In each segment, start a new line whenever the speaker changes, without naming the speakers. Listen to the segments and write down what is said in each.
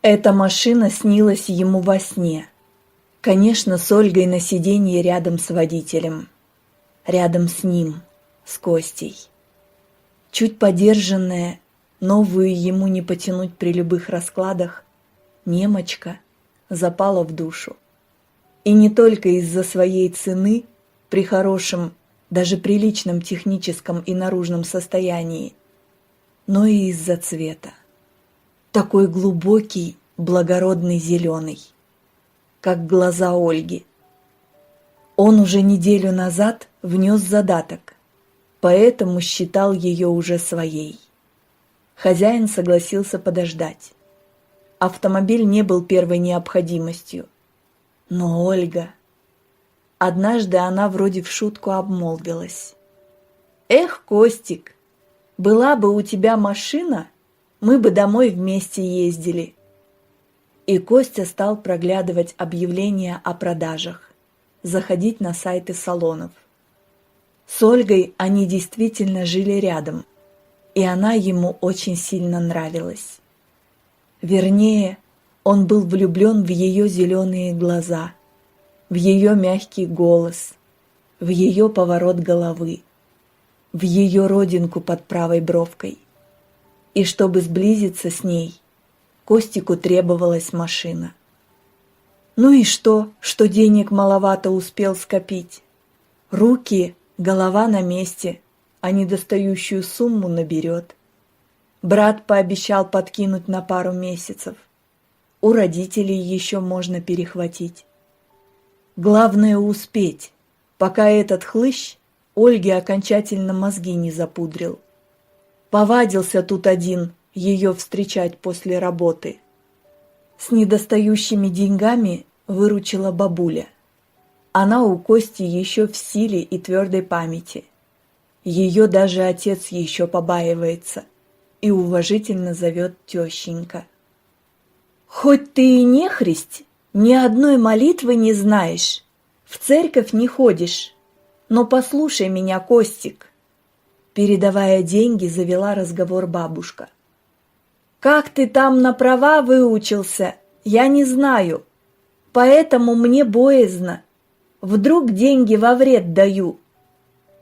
Эта машина снилась ему во сне. Конечно, с Ольгой на сиденье рядом с водителем. Рядом с ним, с Костей. Чуть подержанная, новую ему не потянуть при любых раскладах, немочка запала в душу. И не только из-за своей цены, при хорошем, даже приличном техническом и наружном состоянии, но и из-за цвета. Такой глубокий, благородный зеленый, как глаза Ольги. Он уже неделю назад внес задаток, поэтому считал ее уже своей. Хозяин согласился подождать. Автомобиль не был первой необходимостью. Но Ольга... Однажды она вроде в шутку обмолвилась. «Эх, Костик, была бы у тебя машина, мы бы домой вместе ездили». И Костя стал проглядывать объявления о продажах, заходить на сайты салонов. С Ольгой они действительно жили рядом, и она ему очень сильно нравилась. Вернее, он был влюблен в ее зеленые глаза, в ее мягкий голос, в ее поворот головы, в ее родинку под правой бровкой. И чтобы сблизиться с ней, Костику требовалась машина. Ну и что денег маловато успел скопить? Руки, голова на месте, а недостающую сумму наберет. Брат пообещал подкинуть на пару месяцев. У родителей еще можно перехватить. Главное успеть, пока этот хлыщ Ольге окончательно мозги не запудрил. Повадился тут один ее встречать после работы. С недостающими деньгами выручила бабуля. Она у Кости еще в силе и твердой памяти. Ее даже отец еще побаивается и уважительно зовет тещенька. «Хоть ты и нехристь, ни одной молитвы не знаешь, в церковь не ходишь, но послушай меня, Костик», передавая деньги, завела разговор бабушка. «Как ты там на права выучился, я не знаю, поэтому мне боязно. Вдруг деньги во вред даю.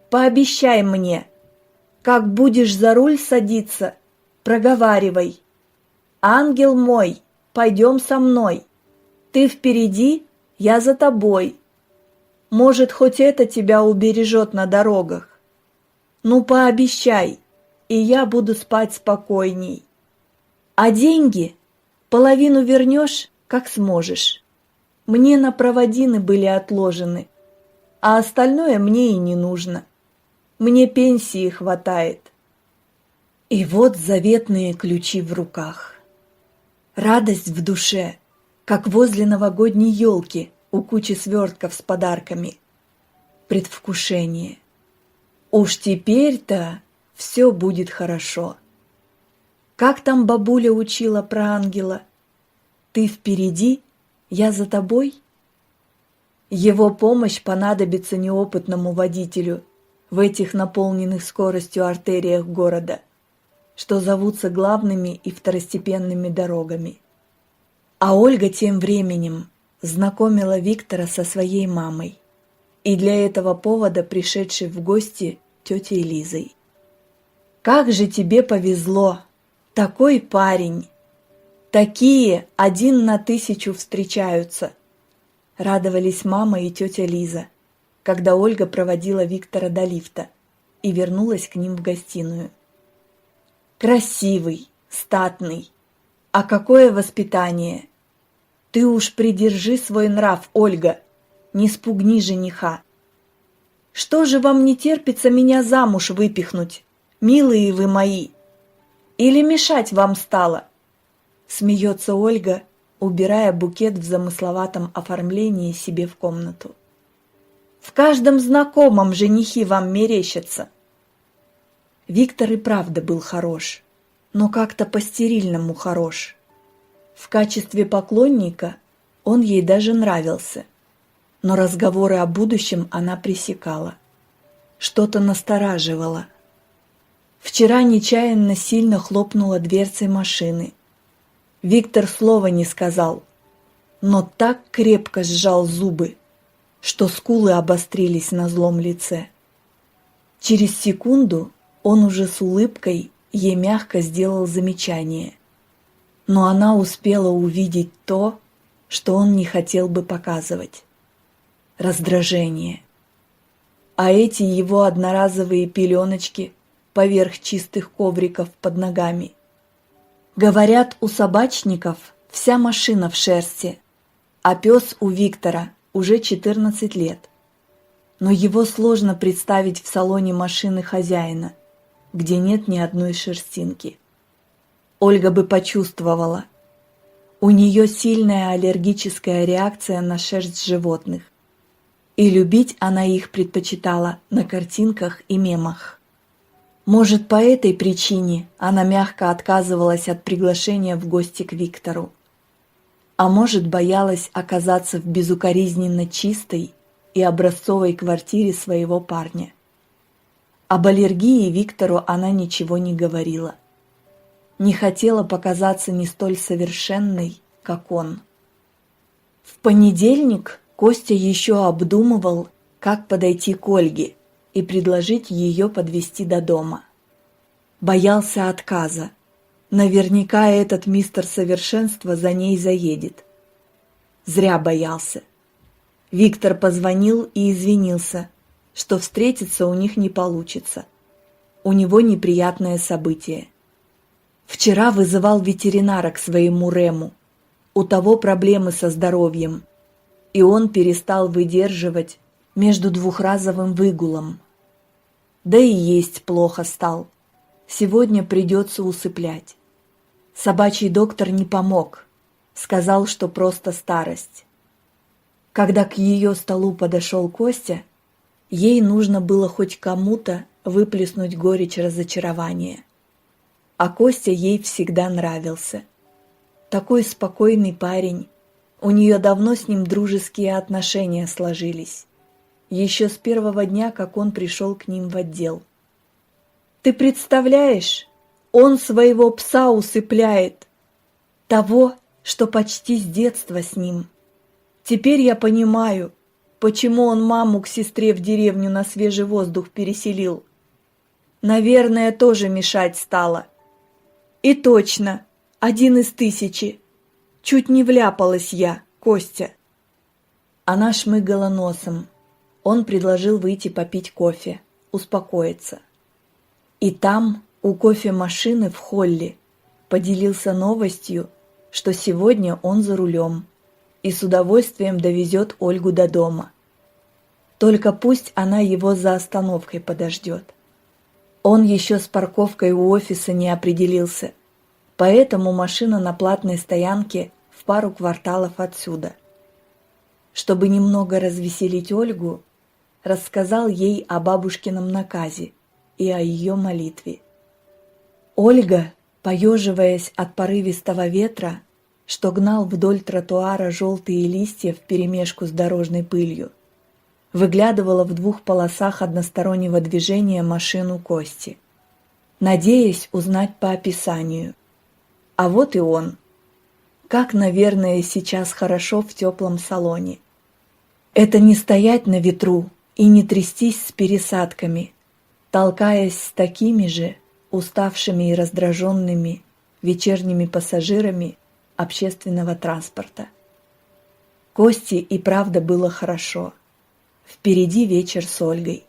Пообещай мне, как будешь за руль садиться, проговаривай: ангел мой, пойдем со мной. Ты впереди, я за тобой. Может, хоть это тебя убережет на дорогах. Ну, пообещай, и я буду спать спокойней. А деньги половину вернешь, как сможешь. Мне на проводины были отложены, а остальное мне и не нужно. Мне пенсии хватает». И вот заветные ключи в руках. Радость в душе, как возле новогодней елки у кучи свертков с подарками. Предвкушение. Уж теперь-то все будет хорошо. Как там бабуля учила про ангела? Ты впереди, я за тобой? Его помощь понадобится неопытному водителю в этих наполненных скоростью артериях города, что зовутся главными и второстепенными дорогами. А Ольга тем временем знакомила Виктора со своей мамой и для этого повода пришедшей в гости тетей Лизой. «Как же тебе повезло! Такой парень! Такие 1 на 1000 встречаются!» Радовались мама и тетя Лиза, когда Ольга проводила Виктора до лифта и вернулась к ним в гостиную. «Красивый, статный. А какое воспитание! Ты уж придержи свой нрав, Ольга, не спугни жениха. Что же вам не терпится меня замуж выпихнуть, милые вы мои? Или мешать вам стало?» Смеется Ольга, убирая букет в замысловатом оформлении себе в комнату. «В каждом знакомом женихи вам мерещатся». Виктор и правда был хорош, но как-то по-стерильному хорош. В качестве поклонника он ей даже нравился, но разговоры о будущем она пресекала. Что-то настораживало. Вчера нечаянно сильно хлопнула дверцей машины. Виктор слова не сказал, но так крепко сжал зубы, что скулы обострились на злом лице. Через секунду он уже с улыбкой ей мягко сделал замечание, но она успела увидеть то, что он не хотел бы показывать – раздражение. А эти его одноразовые пеленочки поверх чистых ковриков под ногами. Говорят, у собачников вся машина в шерсти, а пес у Виктора уже 14 лет. Но его сложно представить в салоне машины хозяина, где нет ни одной шерстинки. Ольга бы почувствовала. У нее сильная аллергическая реакция на шерсть животных, и любить она их предпочитала на картинках и мемах. Может, по этой причине она мягко отказывалась от приглашения в гости к Виктору. А может, боялась оказаться в безукоризненно чистой и образцовой квартире своего парня. Об аллергии Виктору она ничего не говорила. Не хотела показаться не столь совершенной, как он. В понедельник Костя еще обдумывал, как подойти к Ольге и предложить ее подвезти до дома. Боялся отказа. Наверняка этот мистер Совершенство за ней заедет. Зря боялся. Виктор позвонил и извинился, что встретиться у них не получится. У него неприятное событие. Вчера вызывал ветеринара к своему Рему. У того проблемы со здоровьем, и он перестал выдерживать между двухразовым выгулом. Да и есть плохо стал. Сегодня придется усыплять. Собачий доктор не помог. Сказал, что просто старость. Когда к ее столу подошел Костя, ей нужно было хоть кому-то выплеснуть горечь разочарования. А Костя ей всегда нравился. Такой спокойный парень. У нее давно с ним дружеские отношения сложились. Еще с первого дня, как он пришел к ним в отдел. Ты представляешь, он своего пса усыпляет. Того, что почти с детства с ним. Теперь я понимаю, почему он маму к сестре в деревню на свежий воздух переселил. Наверное, тоже мешать стало. И точно, 1 из 1000. Чуть не вляпалась я, Костя. Она шмыгала носом. Он предложил выйти попить кофе, успокоиться. И там, у кофемашины в холле, поделился новостью, что сегодня он за рулем и с удовольствием довезет Ольгу до дома. Только пусть она его за остановкой подождет. Он еще с парковкой у офиса не определился, поэтому машина на платной стоянке в пару кварталов отсюда. Чтобы немного развеселить Ольгу, рассказал ей о бабушкином наказе и о ее молитве. Ольга, поеживаясь от порывистого ветра, что гнал вдоль тротуара желтые листья вперемешку с дорожной пылью, выглядывала в 2 полосах одностороннего движения машину Кости, надеясь узнать по описанию. А вот и он. Как, наверное, сейчас хорошо в теплом салоне. Это не стоять на ветру и не трястись с пересадками, толкаясь с такими же уставшими и раздраженными вечерними пассажирами общественного транспорта. Косте и правда было хорошо. Впереди вечер с Ольгой.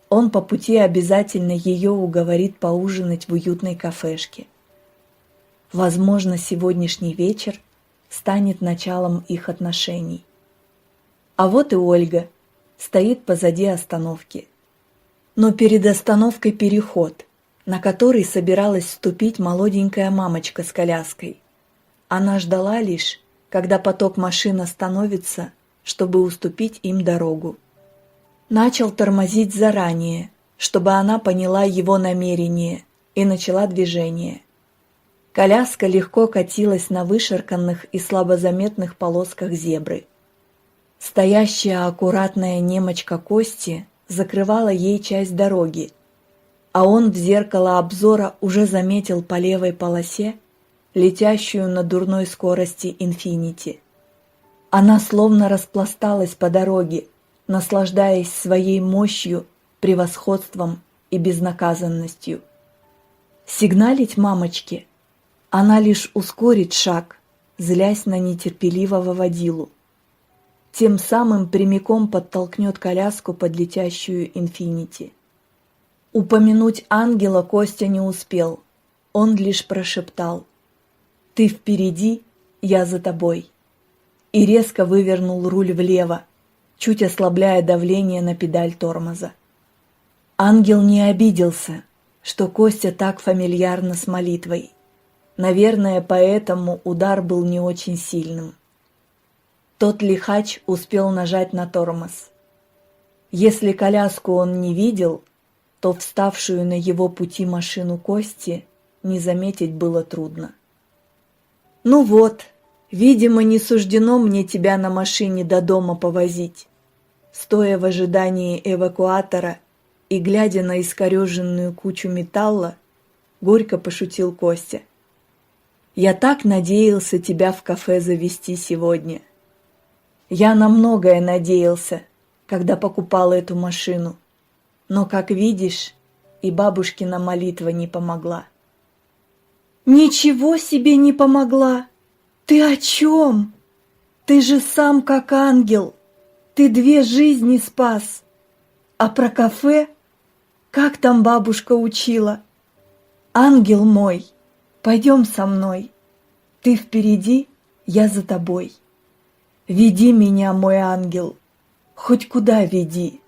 Он по пути обязательно ее уговорит поужинать в уютной кафешке. Возможно, сегодняшний вечер станет началом их отношений. А вот и Ольга стоит позади остановки. Но перед остановкой переход, на который собиралась вступить молоденькая мамочка с коляской. Она ждала лишь, когда поток машин остановится, чтобы уступить им дорогу. Начал тормозить заранее, чтобы она поняла его намерение и начала движение. Коляска легко катилась на вышарканных и слабозаметных полосках зебры. Стоящая аккуратная немочка Кости закрывала ей часть дороги, а он в зеркало обзора уже заметил по левой полосе летящую на дурной скорости инфинити. Она словно распласталась по дороге, наслаждаясь своей мощью, превосходством и безнаказанностью. Сигналить мамочке она лишь ускорит шаг, злясь на нетерпеливого водилу. Тем самым прямиком подтолкнет коляску под летящую инфинити. Упомянуть ангела Костя не успел, он лишь прошептал: «Ты впереди, я за тобой», и резко вывернул руль влево, чуть ослабляя давление на педаль тормоза. Ангел не обиделся, что Костя так фамильярно с молитвой. Наверное, поэтому удар был не очень сильным. Тот лихач успел нажать на тормоз. Если коляску он не видел, то вставшую на его пути машину Кости не заметить было трудно. «Ну вот, видимо, не суждено мне тебя на машине до дома повозить», стоя в ожидании эвакуатора и глядя на искореженную кучу металла, горько пошутил Костя. «Я так надеялся тебя в кафе завести сегодня. Я на многое надеялся, когда покупал эту машину, но, как видишь, и бабушкина молитва не помогла». «Ничего себе не помогла! Ты о чем? Ты же сам как ангел, ты 2 жизни спас. А про кафе? Как там бабушка учила? Ангел мой, пойдем со мной. Ты впереди, я за тобой. Веди меня, мой ангел, хоть куда веди.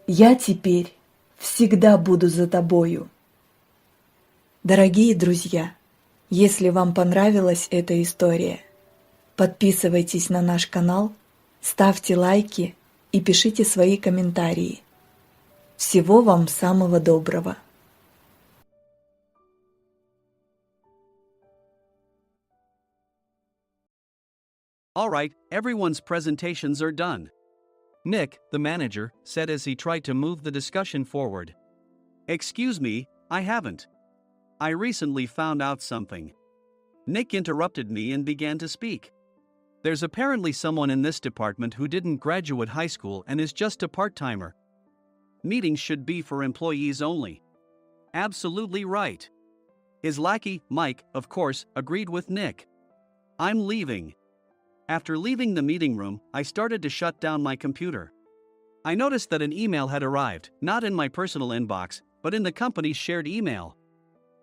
Я теперь всегда буду за тобою». Дорогие друзья, если вам понравилась эта история, подписывайтесь на наш канал, ставьте лайки и пишите свои комментарии. Всего вам самого доброго!
All right, everyone's presentations are done. Nick, the manager, said as he tried to move the discussion forward. Excuse me, I haven't. I recently found out something. Nick interrupted me and began to speak. There's apparently someone in this department who didn't graduate high school and is just a part-timer. Meetings should be for employees only. Absolutely right. His lackey, Mike, of course, agreed with Nick. I'm leaving. After leaving the meeting room, I started to shut down my computer. I noticed that an email had arrived, not in my personal inbox, but in the company's shared email.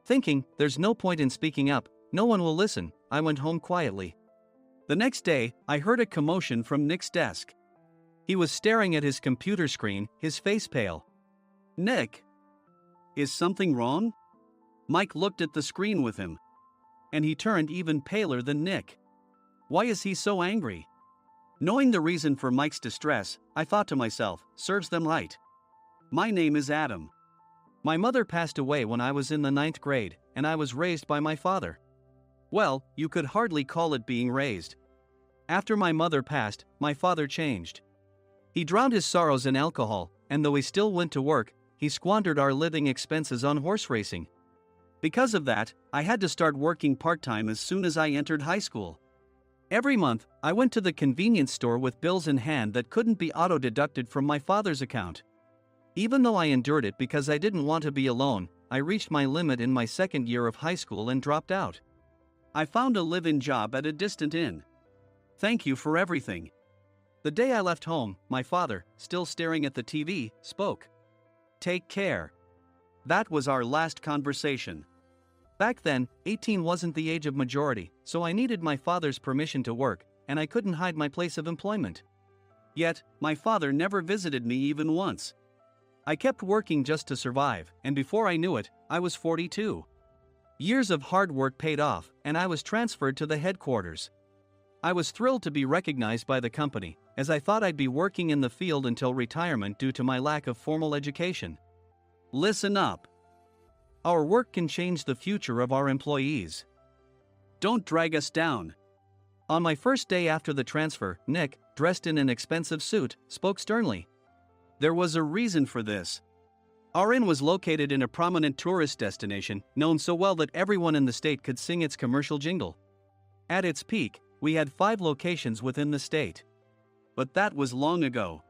Thinking, there's no point in speaking up, no one will listen, I went home quietly. The next day, I heard a commotion from Nick's desk. He was staring at his computer screen, his face pale. "Nick, is something wrong?" Mike looked at the screen with him. And he turned even paler than Nick. Why is he so angry? Knowing the reason for Mike's distress, I thought to myself, serves them right. My name is Adam. My mother passed away when I was in the 9th grade, and I was raised by my father. Well, you could hardly call it being raised. After my mother passed, my father changed. He drowned his sorrows in alcohol, and though he still went to work, he squandered our living expenses on horse racing. Because of that, I had to start working part-time as soon as I entered high school. Every month, I went to the convenience store with bills in hand that couldn't be auto-deducted from my father's account. Even though I endured it because I didn't want to be alone, I reached my limit in my 2nd year of high school and dropped out. I found a live-in job at a distant inn. Thank you for everything. The day I left home, my father, still staring at the TV, spoke. Take care. That was our last conversation. Back then, 18 wasn't the age of majority, so I needed my father's permission to work, and I couldn't hide my place of employment. Yet, my father never visited me even once. I kept working just to survive, and before I knew it, I was 42. Years of hard work paid off, and I was transferred to the headquarters. I was thrilled to be recognized by the company, as I thought I'd be working in the field until retirement due to my lack of formal education. Listen up. Our work can change the future of our employees. Don't drag us down. On my first day after the transfer, Nick, dressed in an expensive suit, spoke sternly. There was a reason for this. Our inn was located in a prominent tourist destination, known so well that everyone in the state could sing its commercial jingle. At its peak, we had 5 locations within the state. But that was long ago.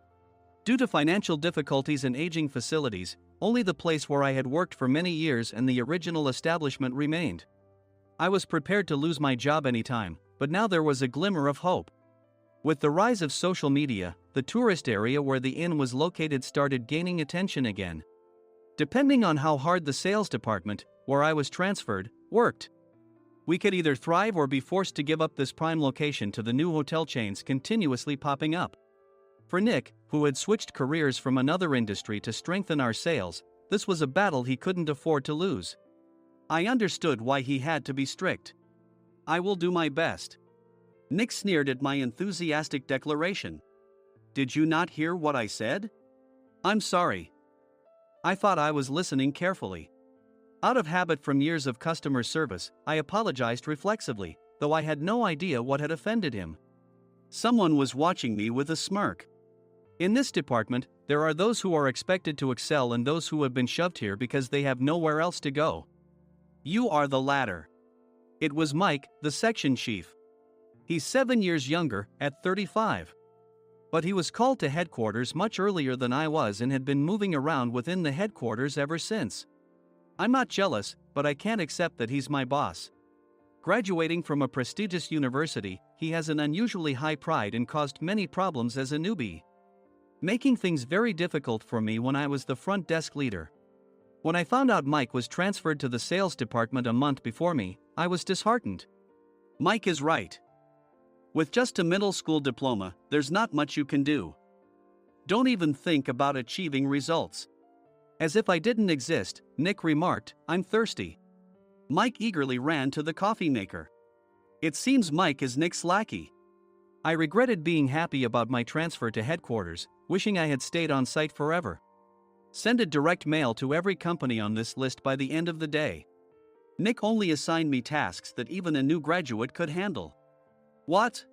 Due to financial difficulties and aging facilities, only the place where I had worked for many years and the original establishment remained. I was prepared to lose my job anytime, but now there was a glimmer of hope. With the rise of social media, the tourist area where the inn was located started gaining attention again. Depending on how hard the sales department, where I was transferred, worked, we could either thrive or be forced to give up this prime location to the new hotel chains continuously popping up. For Nick, who had switched careers from another industry to strengthen our sales, this was a battle he couldn't afford to lose. I understood why he had to be strict. "I will do my best." Nick sneered at my enthusiastic declaration. "Did you not hear what I said?" "I'm sorry." I thought I was listening carefully. Out of habit from years of customer service, I apologized reflexively, though I had no idea what had offended him. Someone was watching me with a smirk. In this department, there are those who are expected to excel and those who have been shoved here because they have nowhere else to go. You are the latter. It was Mike, the section chief. He's 7 years younger, at 35. But he was called to headquarters much earlier than I was and had been moving around within the headquarters ever since. I'm not jealous, but I can't accept that he's my boss. Graduating from a prestigious university, he has an unusually high pride and caused many problems as a newbie, making things very difficult for me when I was the front desk leader. When I found out Mike was transferred to the sales department a month before me, I was disheartened. Mike is right. With just a middle school diploma, there's not much you can do. Don't even think about achieving results. As if I didn't exist, Nick remarked, "I'm thirsty." Mike eagerly ran to the coffee maker. It seems Mike is Nick's lackey. I regretted being happy about my transfer to headquarters, wishing I had stayed on site forever. Send a direct mail to every company on this list by the end of the day. Nick only assigned me tasks that even a new graduate could handle. What?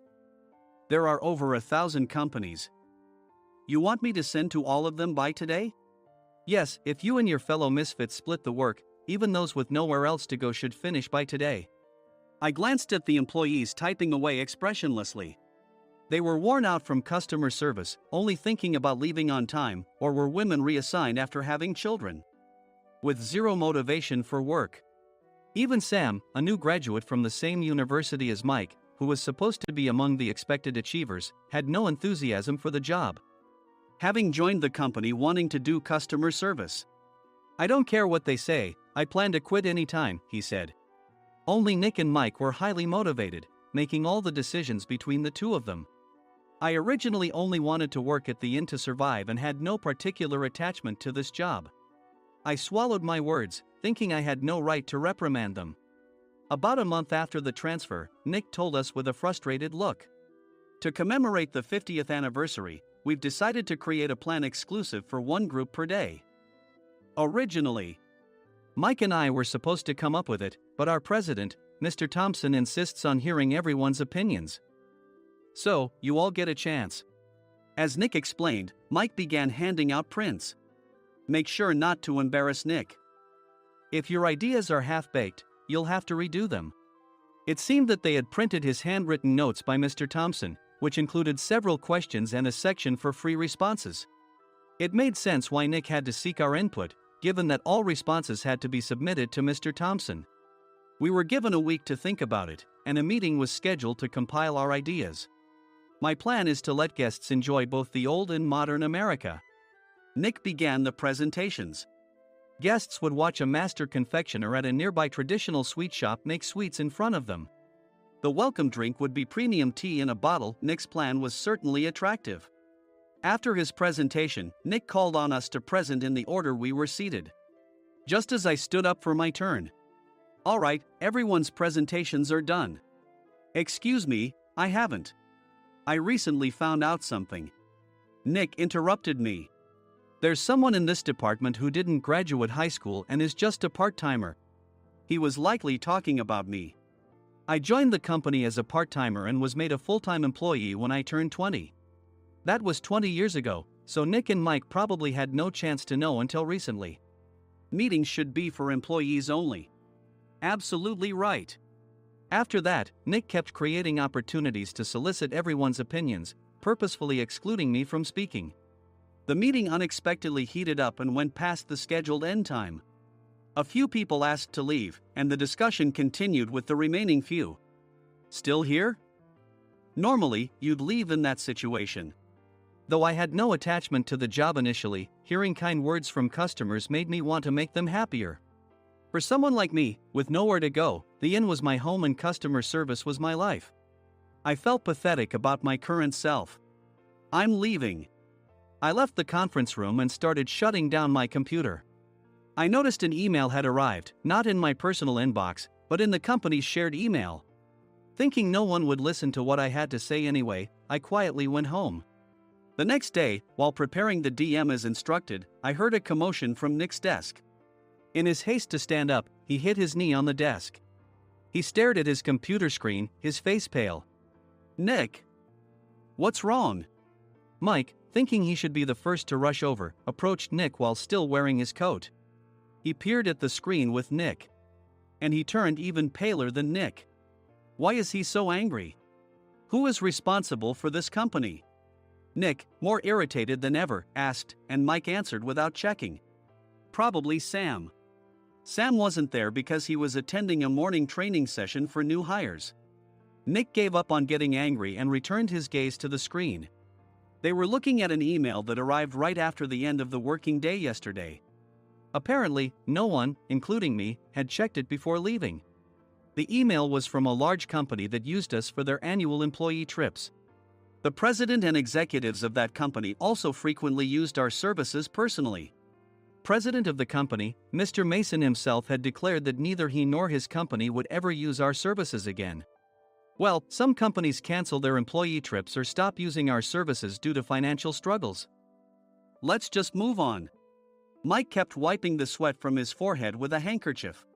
There are over 1,000 companies. You want me to send to all of them by today? Yes, if you and your fellow misfits split the work, even those with nowhere else to go should finish by today. I glanced at the employees typing away expressionlessly. They were worn out from customer service, only thinking about leaving on time, or were women reassigned after having children, with zero motivation for work. Even Sam, a new graduate from the same university as Mike, who was supposed to be among the expected achievers, had no enthusiasm for the job, having joined the company wanting to do customer service. "I don't care what they say, I plan to quit any time," he said. Only Nick and Mike were highly motivated, making all the decisions between the two of them. I originally only wanted to work at the inn to survive and had no particular attachment to this job. I swallowed my words, thinking I had no right to reprimand them. About a month after the transfer, Nick told us with a frustrated look, "To commemorate the 50th anniversary, we've decided to create a plan exclusive for one group per day." Originally, Mike and I were supposed to come up with it, but our president, Mr. Thompson, insists on hearing everyone's opinions. "So, you all get a chance." As Nick explained, Mike began handing out prints. "Make sure not to embarrass Nick. If your ideas are half-baked, you'll have to redo them." It seemed that they had printed his handwritten notes by Mr. Thompson, which included several questions and a section for free responses. It made sense why Nick had to seek our input, given that all responses had to be submitted to Mr. Thompson. We were given a week to think about it, and a meeting was scheduled to compile our ideas. My plan is to let guests enjoy both the old and modern America. Nick began the presentations. Guests would watch a master confectioner at a nearby traditional sweet shop make sweets in front of them. The welcome drink would be premium tea in a bottle. Nick's plan was certainly attractive. After his presentation, Nick called on us to present in the order we were seated. Just as I stood up for my turn. "All right, everyone's presentations are done." "Excuse me, I haven't. I recently found out something." Nick interrupted me. "There's someone in this department who didn't graduate high school and is just a part-timer." He was likely talking about me. I joined the company as a part-timer and was made a full-time employee when I turned 20. That was 20 years ago, so Nick and Mike probably had no chance to know until recently. Meetings should be for employees only. Absolutely right. After that, Nick kept creating opportunities to solicit everyone's opinions, purposefully excluding me from speaking. The meeting unexpectedly heated up and went past the scheduled end time. A few people asked to leave, and the discussion continued with the remaining few. Still here? Normally, you'd leave in that situation. Though I had no attachment to the job initially, hearing kind words from customers made me want to make them happier. For someone like me, with nowhere to go, the inn was my home and customer service was my life. I felt pathetic about my current self. I'm leaving. I left the conference room and started shutting down my computer. I noticed an email had arrived, not in my personal inbox, but in the company's shared email. Thinking no one would listen to what I had to say anyway, I quietly went home. The next day, while preparing the DM as instructed, I heard a commotion from Nick's desk. In his haste to stand up, he hit his knee on the desk. He stared at his computer screen, his face pale. Nick! What's wrong? Mike, thinking he should be the first to rush over, approached Nick while still wearing his coat. He peered at the screen with Nick. And he turned even paler than Nick. Why is he so angry? Who is responsible for this company? Nick, more irritated than ever, asked, and Mike answered without checking. Probably Sam. Sam wasn't there because he was attending a morning training session for new hires. Nick gave up on getting angry and returned his gaze to the screen. They were looking at an email that arrived right after the end of the working day yesterday. Apparently, no one, including me, had checked it before leaving. The email was from a large company that used us for their annual employee trips. The president and executives of that company also frequently used our services personally. President of the company, Mr. Mason himself, had declared that neither he nor his company would ever use our services again. Well, some companies cancel their employee trips or stop using our services due to financial struggles. Let's just move on. Mike kept wiping the sweat from his forehead with a handkerchief.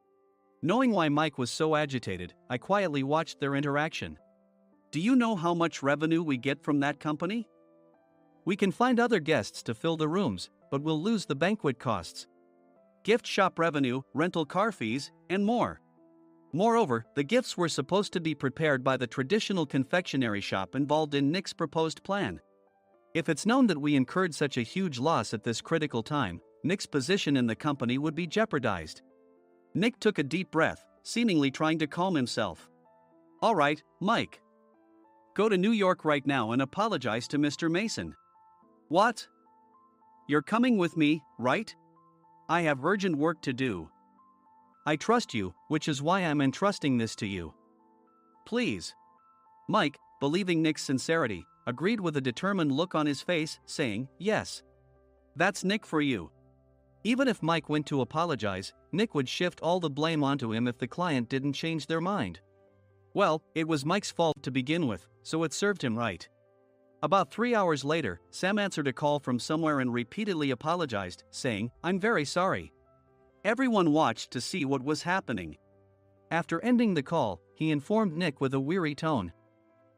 Knowing why Mike was so agitated, I quietly watched their interaction. Do you know how much revenue we get from that company? We can find other guests to fill the rooms, but we'll lose the banquet costs, gift shop revenue, rental car fees, and more. Moreover, the gifts were supposed to be prepared by the traditional confectionery shop involved in Nick's proposed plan. If it's known that we incurred such a huge loss at this critical time, Nick's position in the company would be jeopardized. Nick took a deep breath, seemingly trying to calm himself. All right, Mike. Go to New York right now and apologize to Mr. Mason. What? You're coming with me, right? I have urgent work to do. I trust you, which is why I'm entrusting this to you. Please. Mike, believing Nick's sincerity, agreed with a determined look on his face, saying, yes. That's Nick for you. Even if Mike went to apologize, Nick would shift all the blame onto him if the client didn't change their mind. Well, it was Mike's fault to begin with, so it served him right. About 3 hours later, Sam answered a call from somewhere and repeatedly apologized, saying, I'm very sorry. Everyone watched to see what was happening. After ending the call, he informed Nick with a weary tone.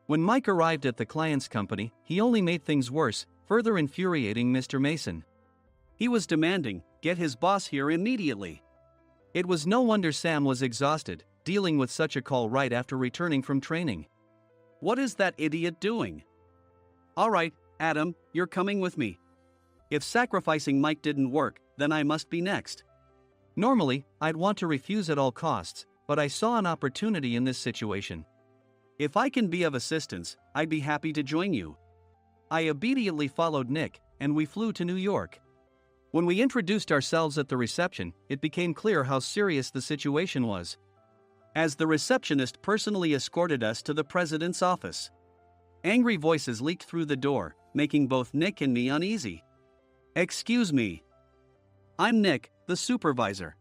When Mike arrived at the client's company, he only made things worse, further infuriating Mr. Mason. He was demanding, get his boss here immediately. It was no wonder Sam was exhausted, dealing with such a call right after returning from training. What is that idiot doing? All right, Adam, you're coming with me. If sacrificing Mike didn't work, then I must be next. Normally, I'd want to refuse at all costs, but I saw an opportunity in this situation. If I can be of assistance, I'd be happy to join you. I obediently followed Nick, and we flew to New York. When we introduced ourselves at the reception, it became clear how serious the situation was, as the receptionist personally escorted us to the president's office. Angry voices leaked through the door, making both Nick and me uneasy. Excuse me. I'm Nick, the supervisor.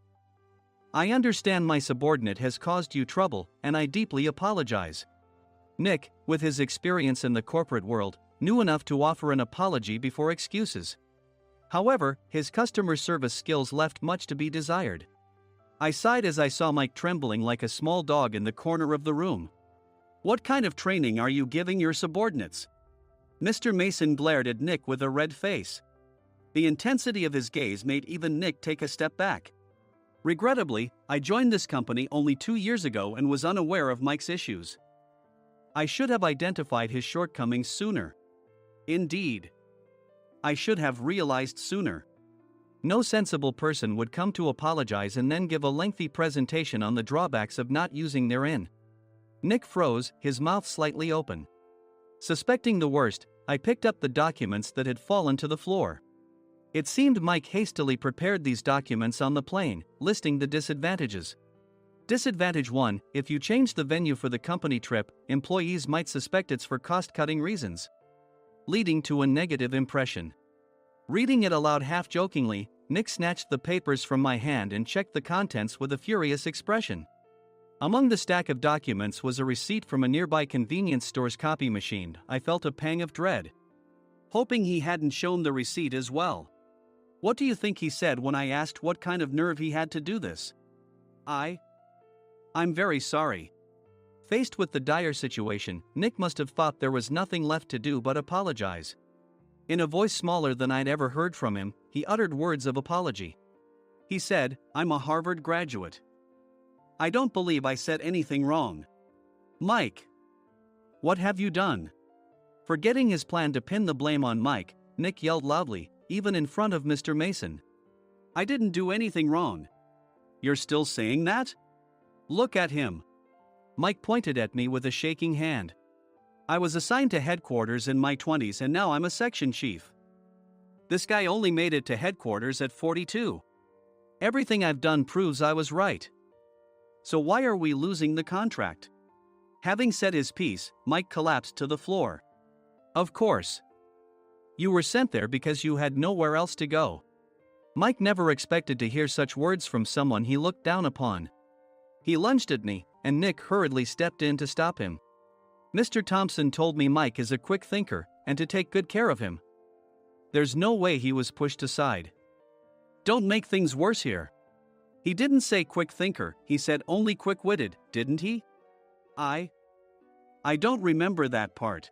I understand my subordinate has caused you trouble, and I deeply apologize. Nick, with his experience in the corporate world, knew enough to offer an apology before excuses. However, his customer service skills left much to be desired. I sighed as I saw Mike trembling like a small dog in the corner of the room. What kind of training are you giving your subordinates? Mr. Mason glared at Nick with a red face. The intensity of his gaze made even Nick take a step back. Regrettably, I joined this company only 2 years ago and was unaware of Mike's issues. I should have identified his shortcomings sooner. Indeed. I should have realized sooner. No sensible person would come to apologize and then give a lengthy presentation on the drawbacks of not using their in. Nick froze, his mouth slightly open. Suspecting the worst, I picked up the documents that had fallen to the floor. It seemed Mike hastily prepared these documents on the plane, listing the disadvantages. Disadvantage 1: if you change the venue for the company trip, employees might suspect it's for cost-cutting reasons, leading to a negative impression. Reading it aloud half-jokingly, Nick snatched the papers from my hand and checked the contents with a furious expression. Among the stack of documents was a receipt from a nearby convenience store's copy machine. I felt a pang of dread, hoping he hadn't shown the receipt as well. What do you think he said when I asked what kind of nerve he had to do this? I'm very sorry. Faced with the dire situation, Nick must have thought there was nothing left to do but apologize. In a voice smaller than I'd ever heard from him, he uttered words of apology. He said, "I'm a Harvard graduate. I don't believe I said anything wrong." Mike! What have you done? Forgetting his plan to pin the blame on Mike, Nick yelled loudly, even in front of Mr. Mason. "I didn't do anything wrong." "You're still saying that? Look at him." Mike pointed at me with a shaking hand. "I was assigned to headquarters in my 20s and now I'm a section chief. This guy only made it to headquarters at 42. Everything I've done proves I was right. So why are we losing the contract?" Having said his piece, Mike collapsed to the floor. "Of course. You were sent there because you had nowhere else to go." Mike never expected to hear such words from someone he looked down upon. He lunged at me, and Nick hurriedly stepped in to stop him. "Mr. Thompson told me Mike is a quick thinker, and to take good care of him." There's no way he was pushed aside. "Don't make things worse here. He didn't say quick thinker, he said only quick-witted, didn't he?" I don't remember that part.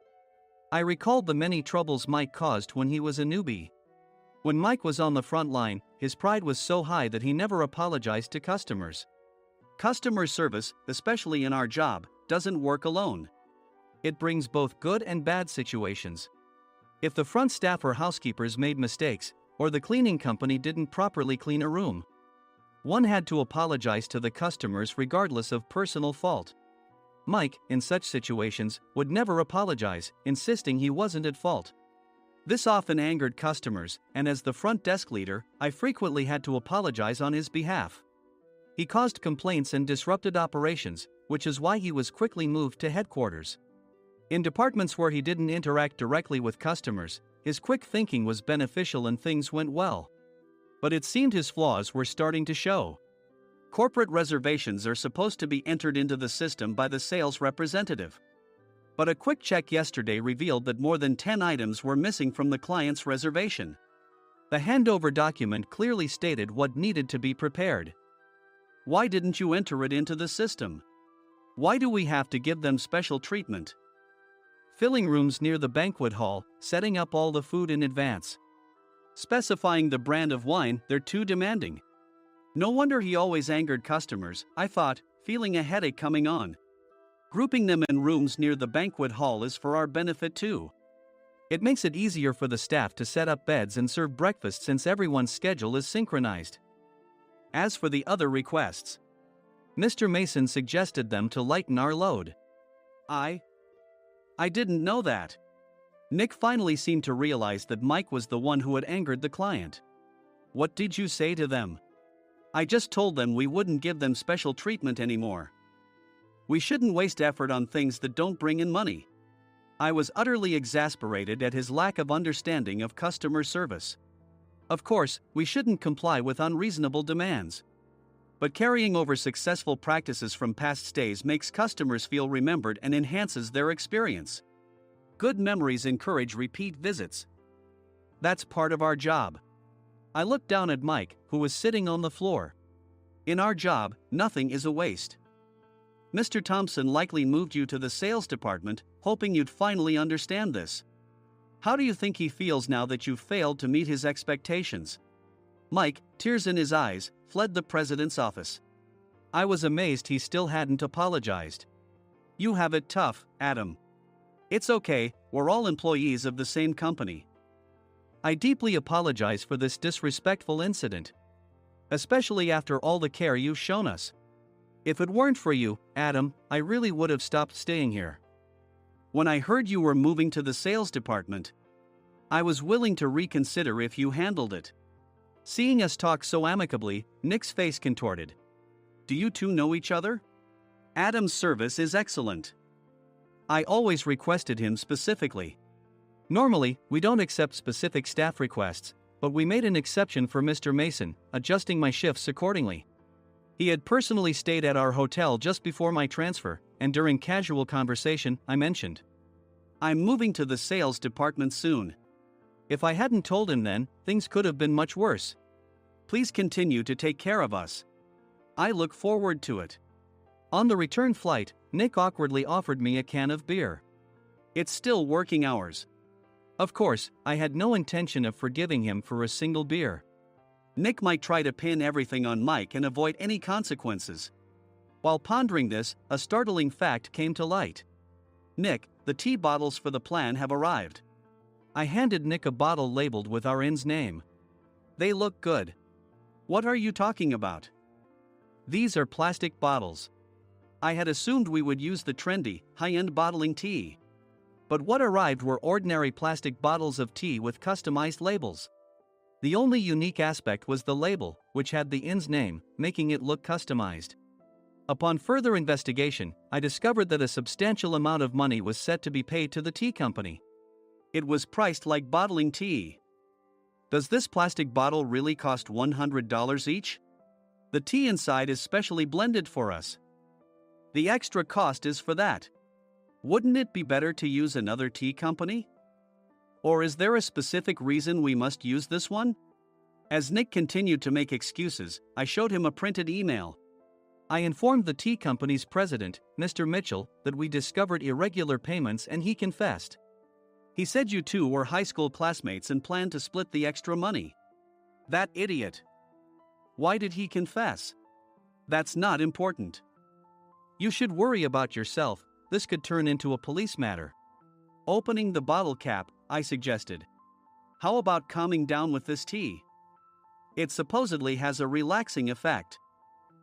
I recalled the many troubles Mike caused when he was a newbie. When Mike was on the front line, his pride was so high that he never apologized to customers. Customer service, especially in our job, doesn't work alone. It brings both good and bad situations. If the front staff or housekeepers made mistakes, or the cleaning company didn't properly clean a room, one had to apologize to the customers regardless of personal fault. Mike, in such situations, would never apologize, insisting he wasn't at fault. This often angered customers, and as the front desk leader, I frequently had to apologize on his behalf. He caused complaints and disrupted operations, which is why he was quickly moved to headquarters. In departments where he didn't interact directly with customers, his quick thinking was beneficial and things went well. But it seemed his flaws were starting to show. Corporate reservations are supposed to be entered into the system by the sales representative. But a quick check yesterday revealed that more than 10 items were missing from the client's reservation. The handover document clearly stated what needed to be prepared. Why didn't you enter it into the system? Why do we have to give them special treatment? Filling rooms near the banquet hall, setting up all the food in advance. Specifying the brand of wine, they're too demanding. No wonder he always angered customers, I thought, feeling a headache coming on. Grouping them in rooms near the banquet hall is for our benefit too. It makes it easier for the staff to set up beds and serve breakfast since everyone's schedule is synchronized. As for the other requests, Mr. Mason suggested them to lighten our load. I didn't know that. Nick finally seemed to realize that Mike was the one who had angered the client. What did you say to them? I just told them we wouldn't give them special treatment anymore. We shouldn't waste effort on things that don't bring in money. I was utterly exasperated at his lack of understanding of customer service. Of course, we shouldn't comply with unreasonable demands. But carrying over successful practices from past stays makes customers feel remembered and enhances their experience. Good memories encourage repeat visits. That's part of our job. I looked down at Mike, who was sitting on the floor. In our job, nothing is a waste. Mr. Thompson likely moved you to the sales department, hoping you'd finally understand this. How do you think he feels now that you failed to meet his expectations? Mike, tears in his eyes, fled the president's office. I was amazed he still hadn't apologized. You have it tough, Adam. It's okay, we're all employees of the same company. I deeply apologize for this disrespectful incident. Especially after all the care you've shown us. If it weren't for you, Adam, I really would have stopped staying here. When I heard you were moving to the sales department, I was willing to reconsider if you handled it. Seeing us talk so amicably, Nick's face contorted. Do you two know each other? Adam's service is excellent. I always requested him specifically. Normally, we don't accept specific staff requests, but we made an exception for Mr. Mason, adjusting my shifts accordingly. He had personally stayed at our hotel just before my transfer, and during casual conversation, I mentioned, I'm moving to the sales department soon. If I hadn't told him then, things could have been much worse. Please continue to take care of us. I look forward to it. On the return flight, Nick awkwardly offered me a can of beer. It's still working hours. Of course, I had no intention of forgiving him for a single beer. Nick might try to pin everything on Mike and avoid any consequences. While pondering this, a startling fact came to light. Nick, the tea bottles for the plan have arrived. I handed Nick a bottle labeled with our inn's name. They look good. What are you talking about? These are plastic bottles. I had assumed we would use the trendy, high-end bottling tea. But what arrived were ordinary plastic bottles of tea with customized labels. The only unique aspect was the label, which had the inn's name, making it look customized. Upon further investigation, I discovered that a substantial amount of money was set to be paid to the tea company. It was priced like bottling tea. Does this plastic bottle really cost $100 each? The tea inside is specially blended for us. The extra cost is for that. Wouldn't it be better to use another tea company? Or is there a specific reason we must use this one? As Nick continued to make excuses, I showed him a printed email. I informed the tea company's president, Mr. Mitchell, that we discovered irregular payments and he confessed. He said you two were high school classmates and planned to split the extra money. That idiot. Why did he confess? That's not important. You should worry about yourself, this could turn into a police matter. Opening the bottle cap, I suggested. How about calming down with this tea? It supposedly has a relaxing effect.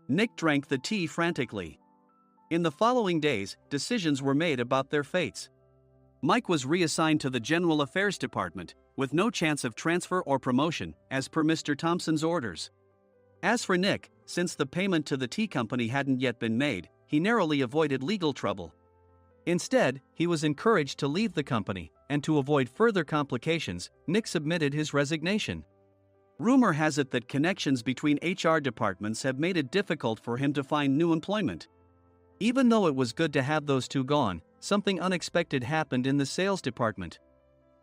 Nick drank the tea frantically. In the following days, decisions were made about their fates. Mike was reassigned to the General Affairs Department, with no chance of transfer or promotion, as per Mr. Thompson's orders. As for Nick, since the payment to the tea company hadn't yet been made, he narrowly avoided legal trouble. Instead, he was encouraged to leave the company, and to avoid further complications, Nick submitted his resignation. Rumor has it that connections between HR departments have made it difficult for him to find new employment. Even though it was good to have those two gone, something unexpected happened in the sales department.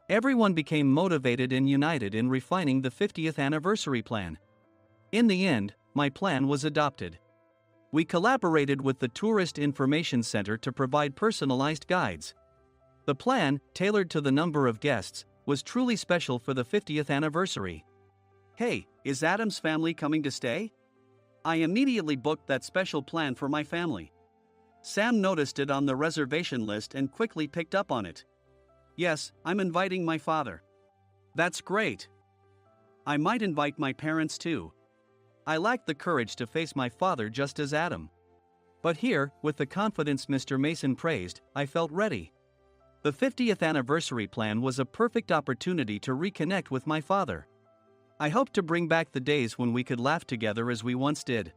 Everyone became motivated and united in refining the 50th anniversary plan. In the end, my plan was adopted. We collaborated with the Tourist Information Center to provide personalized guides. The plan, tailored to the number of guests, was truly special for the 50th anniversary. Hey, is Adam's family coming to stay? I immediately booked that special plan for my family. Sam noticed it on the reservation list and quickly picked up on it. Yes, I'm inviting my father. That's great. I might invite my parents too. I lacked the courage to face my father just as Adam. But here, with the confidence Mr. Mason praised, I felt ready. The 50th anniversary plan was a perfect opportunity to reconnect with my father. I hoped to bring back the days when we could laugh together as we once did.